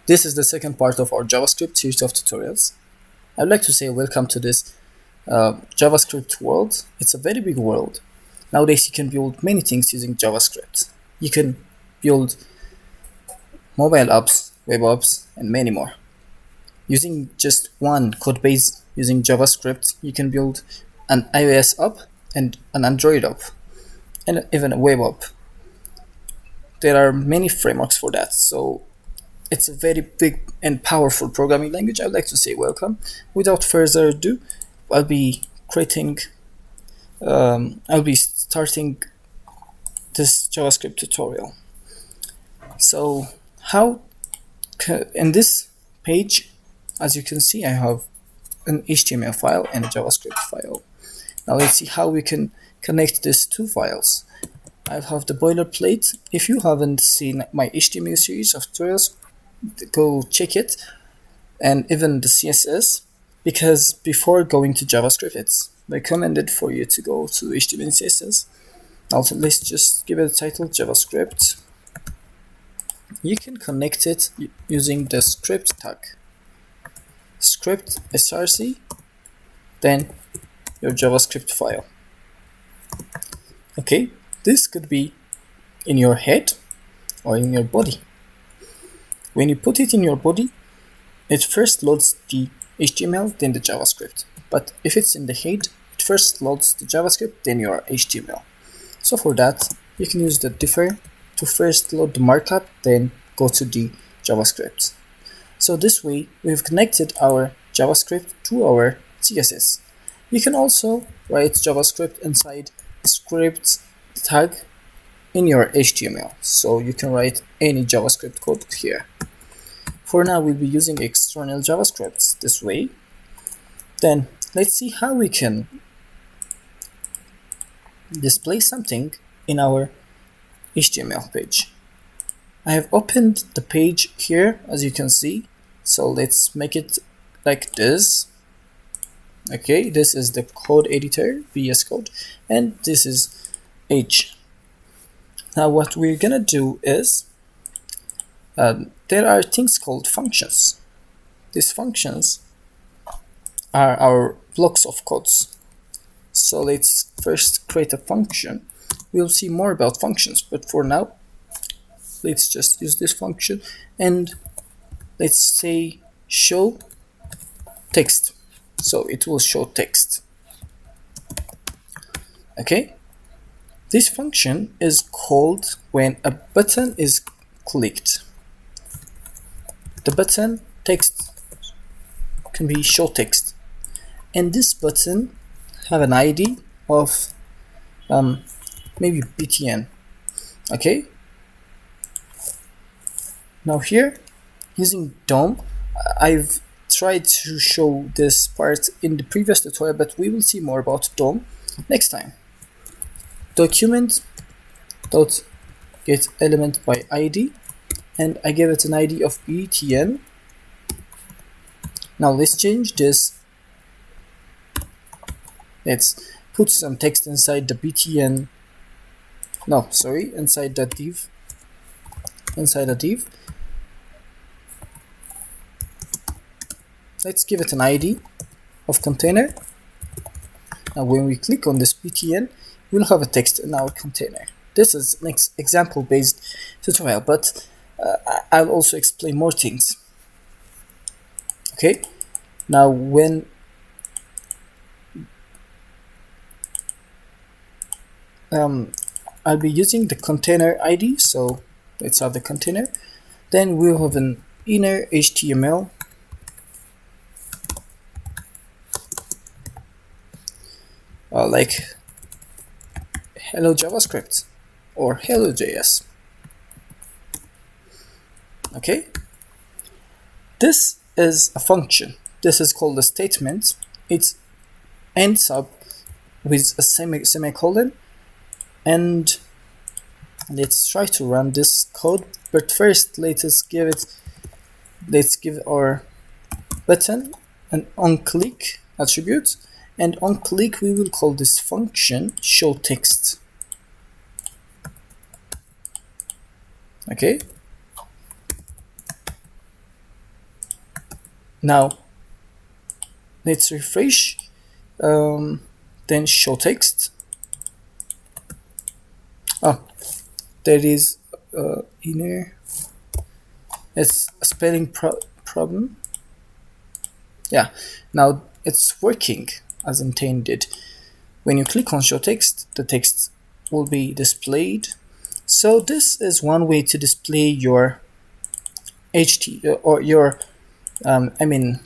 This is the second part of our JavaScript series of tutorials. I'd like to say welcome to this JavaScript world. It's a very big world. Nowadays you can build many things using JavaScript. You can build mobile apps, web apps, and many more. Using just one code base using JavaScript, you can build an iOS app and an Android app, and even a web app. There are many frameworks for that, so it's a very big and powerful programming language. I'd like to say welcome. Without further ado, I'll be starting this JavaScript tutorial. So in this page, as you can see, I have an HTML file and a JavaScript file. Now let's see how we can connect these two files. I have the boilerplate. If you haven't seen my HTML series of tutorials, go check it, and even the CSS, because before going to JavaScript, it's recommended for you to go to HTML and CSS. Also, let's just give it a title, JavaScript. You can connect it using the script tag. Script src, then your JavaScript file. Okay, this could be in your head or in your body. When you put it in your body, it first loads the HTML, then the JavaScript. But if it's in the head, it first loads the JavaScript, then your HTML. So for that, you can use the differ to first load the markup, then go to the JavaScript. So this way, we've connected our JavaScript to our CSS. You can also write JavaScript inside script tag in your HTML. So you can write any JavaScript code here. For now, we'll be using external JavaScript this way. Then let's see how we can display something in our HTML page. I have opened the page here, as you can see. So let's make it like this. Okay, this is the code editor, VS Code, and this is H. Now what we're gonna do is there are things called functions. These functions are our blocks of codes. So let's first create a function. We'll see more about functions, but for now, let's just use this function and let's say show text. So it will show text. Okay. This function is called when a button is clicked. The button text can be show text, and this button have an ID of maybe btn. Okay. Now here, using DOM, I've tried to show this part in the previous tutorial, but we will see more about DOM next time. Document dot get element by ID, and I give it an ID of btn. Now let's change this. Let's put some text inside the btn. No, sorry, inside the div. Inside the div. Let's give it an ID of container. Now when we click on this btn, we'll have a text in our container. This is an example based tutorial, but I'll also explain more things. Okay, now when I'll be using the container ID, so let's have the container. Then we'll have an inner HTML like hello JavaScript or hello JS. Okay, this is a function. This is called a statement. It ends up with a semicolon, and let's try to run this code. But first, let's give our button an onClick attribute, and on click we will call this function show text. Okay, Now let's refresh, then show text. Oh, there is inner, it's a spelling problem. Yeah, now it's working as intended. When you click on show text, the text will be displayed. So this is one way to display your or your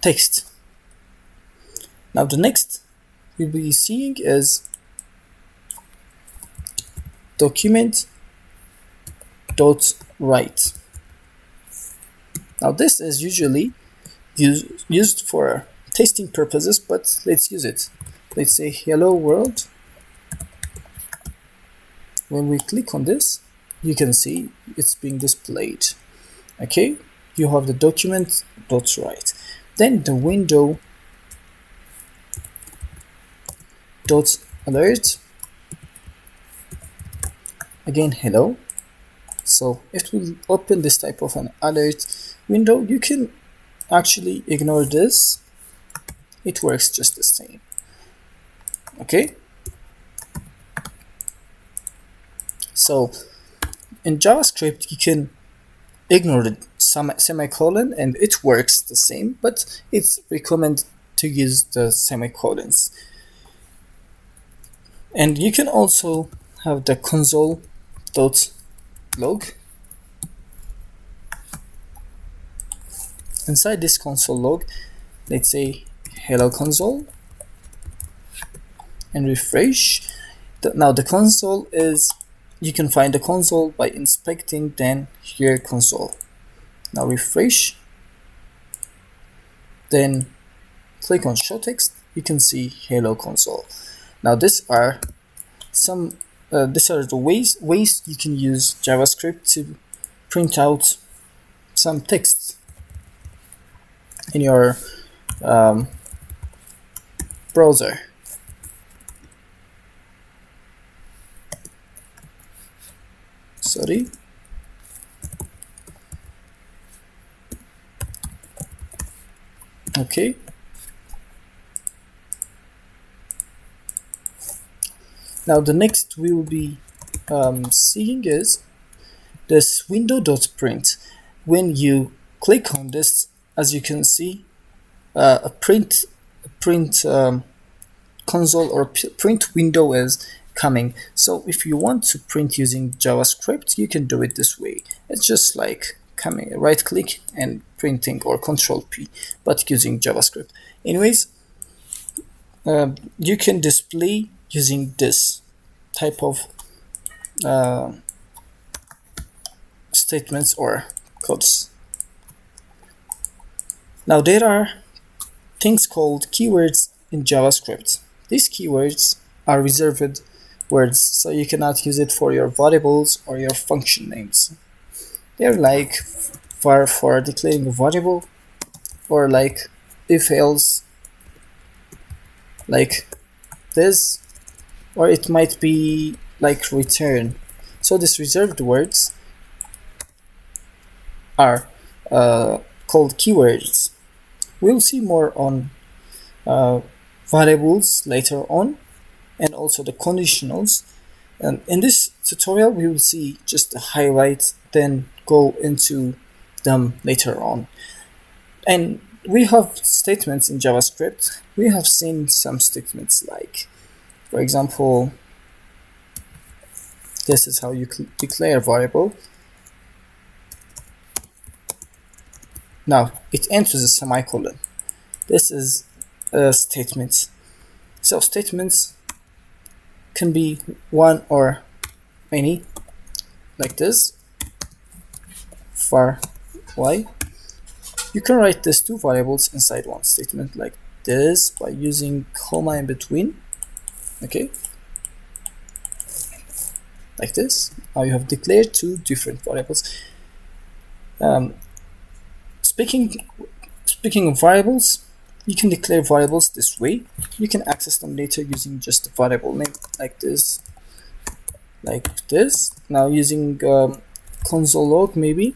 text. Now the next we'll be seeing is document dot write. Now this is usually used for testing purposes, but let's use it. Let's say hello world. When we click on this, you can see it's being displayed. Okay, you have the document dot write. Then the window dot alert. Again, hello. So it will open this type of an alert window. You can actually ignore this. It works just the same. Okay. So in JavaScript, you can ignore the semicolon and it works the same, but it's recommended to use the semicolons. And you can also have the console.log. Inside this console log, let's say hello console and refresh. Now the console is, you can find the console by inspecting then here console. Now refresh, then click on show text, you can see hello console. Now these are the ways you can use JavaScript to print out some text in your browser. Sorry. Okay. Now the next we will be seeing is this window.print. When you click on this, as you can see, a print console or print window is coming. So if you want to print using JavaScript, you can do it this way. It's just like coming right click and printing, or Control P, but using JavaScript. Anyways, you can display using this type of statements or codes. Now there are things called keywords in JavaScript. These keywords are reserved words, so you cannot use it for your variables or your function names. They're like for declaring a variable, or like if else, like this, or it might be like return. So these reserved words are called keywords. We'll see more on variables later on, and also the conditionals. And in this tutorial, we will see just the highlights, then go into them later on. And we have statements in JavaScript. We have seen some statements like, for example, this is how you declare a variable. Now it enters a semicolon. This is a statement. So statements can be one or many, like this, for y. You can write these two variables inside one statement like this by using comma in between. Okay, like this. Now you have declared two different variables. Speaking of variables, you can declare variables this way. You can access them later using just a variable name like this, like this. Now using console log, maybe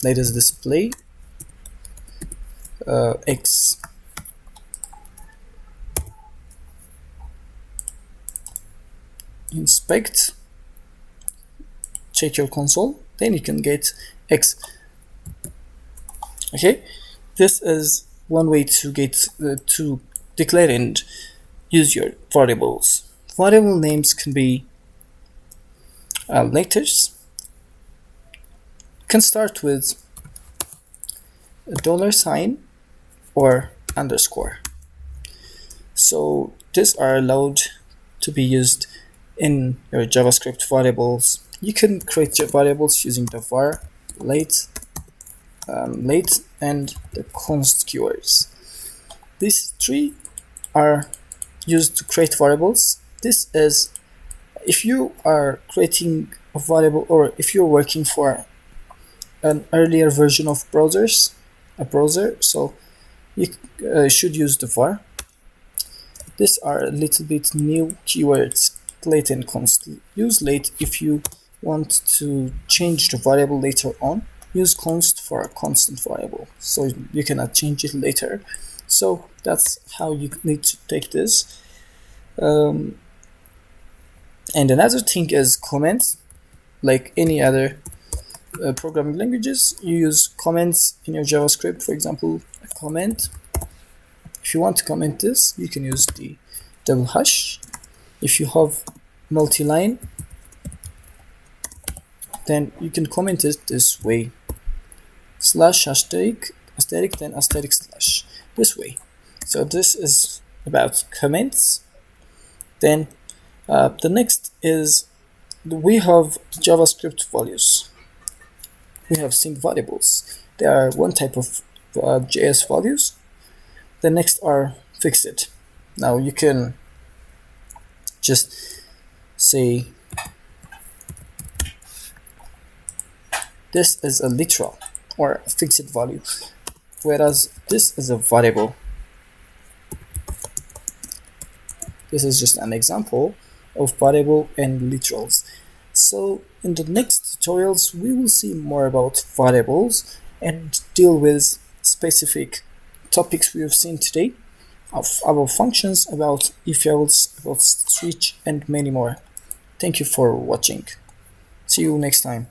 let us display x. Inspect, check your console, then you can get x. Okay, this is one way to get to declare and use your variables. Variable names can be letters, can start with a $sign or underscore. So these are allowed to be used in your JavaScript variables. You can create your variables using the var, late, and the const keywords. These three are used to create variables. This is if you are creating a variable, or if you're working for an earlier version of a browser, so you should use the var. These are a little bit new keywords, late and const. Use late if you want to change the variable later on. Use const for a constant variable, so you cannot change it later. So that's how you need to take this. And another thing is comments. Like any other programming languages, you use comments in your JavaScript. For example, a comment. If you want to comment this, you can use the double hash. If you have multi-line, then you can comment it this way. Slash asterisk, then asterisk slash, this way. So this is about comments. Then the next is we have JavaScript values. We have seen variables. They are one type of JS values. The next are fixed. Now you can just say this is a literal or a fixed value, whereas this is a variable. This is just an example of variable and literals. So in the next tutorials, we will see more about variables and deal with specific topics we have seen today, about functions, about if else, about switch, and many more. Thank you for watching. See you next time.